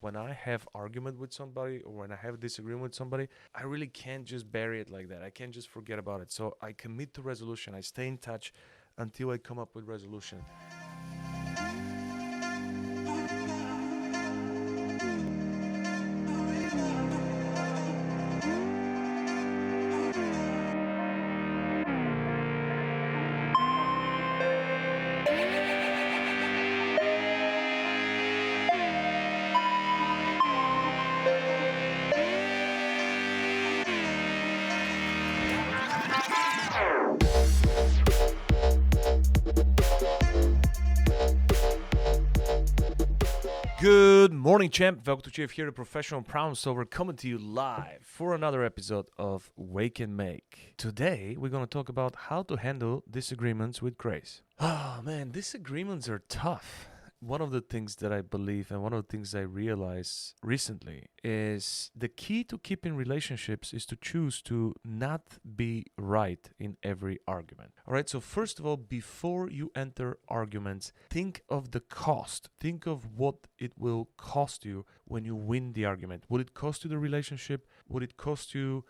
When I have argument with somebody or when I have disagreement with somebody, I really can't just bury it like that. I can't just forget about it. So I commit to resolution. I stay in touch until I come up with resolution. Good morning, champ. Welcome to Chief here, the professional problem solver, coming to you live for another episode of Wake and Make. Today, we're going to talk about how to handle disagreements with grace. Oh man, disagreements are tough. One of the things that I believe and one of the things I realized recently is the key to keeping relationships is to choose to not be right in every argument. All right, so first of all, before you enter arguments, think of the cost. Think of what it will cost you when you win the argument. Would it cost you the relationship? Would it cost you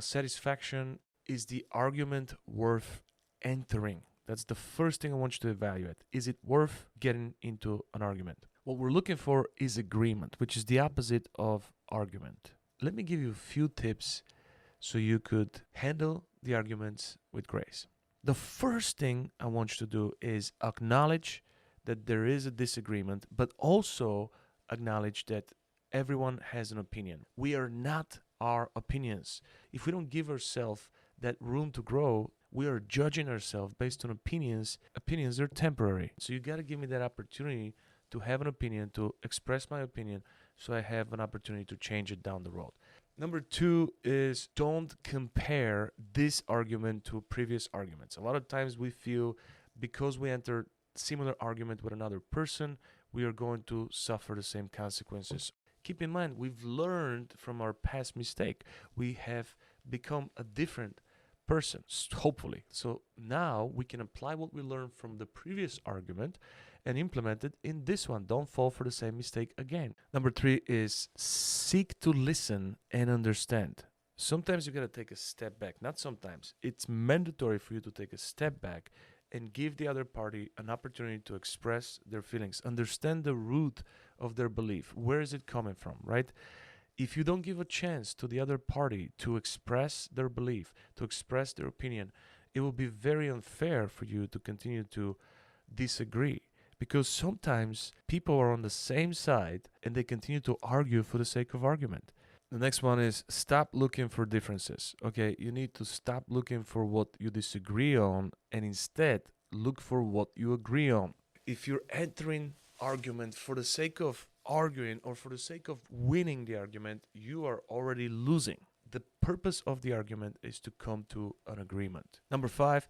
satisfaction? Is the argument worth entering? That's the first thing I want you to evaluate. Is it worth getting into an argument? What we're looking for is agreement, which is the opposite of argument. Let me give you a few tips so you could handle the arguments with grace. The first thing I want you to do is acknowledge that there is a disagreement, but also acknowledge that everyone has an opinion. We are not our opinions. If we don't give ourselves that room to grow, we are judging ourselves based on opinions. Opinions are temporary. So you got to give me that opportunity to have an opinion, to express my opinion, so I have an opportunity to change it down the road. Number two is don't compare this argument to previous arguments. A lot of times we feel because we enter similar argument with another person, we are going to suffer the same consequences. Keep in mind, we've learned from our past mistake. We have become a different person, hopefully. So now we can apply what we learned from the previous argument and implement it in this one. Don't fall for the same mistake again. Number three is seek to listen and understand. Sometimes you got to take a step back. Not sometimes. It's mandatory for you to take a step back and give the other party an opportunity to express their feelings. Understand the root of their belief. Where is it coming from, right? If you don't give a chance to the other party to express their belief, to express their opinion, it will be very unfair for you to continue to disagree. Because sometimes people are on the same side and they continue to argue for the sake of argument. The next one is stop looking for differences. Okay, you need to stop looking for what you disagree on and instead look for what you agree on. If you're entering argument for the sake of arguing or for the sake of winning the argument, you are already losing. The purpose of the argument is to come to an agreement. Number five,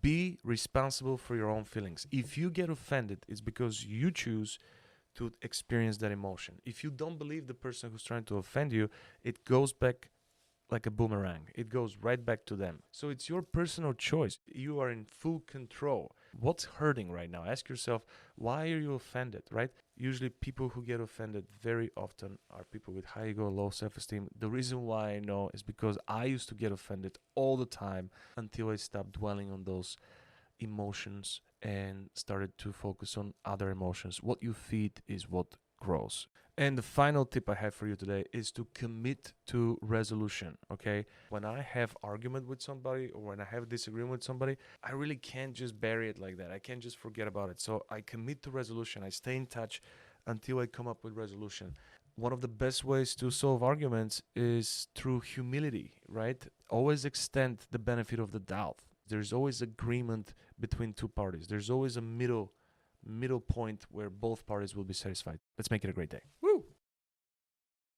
be responsible for your own feelings. If you get offended, it's because you choose to experience that emotion. If you don't believe the person who's trying to offend you, it goes back like a boomerang. It goes right back to them. So it's your personal choice. You are in full control. What's hurting right now? Ask yourself, why are you offended, right? Usually people who get offended very often are people with high ego, low self-esteem. The reason why I know is because I used to get offended all the time until I stopped dwelling on those emotions and started to focus on other emotions. What you feed is what grows. And the final tip I have for you today is to commit to resolution, okay? When I have argument with somebody or when I have a disagreement with somebody, I really can't just bury it like that. I can't just forget about it. So I commit to resolution. I stay in touch until I come up with resolution. One of the best ways to solve arguments is through humility, right? Always extend the benefit of the doubt. There's always agreement between two parties. There's always a middle point where both parties will be satisfied. Let's make it a great day. Woo!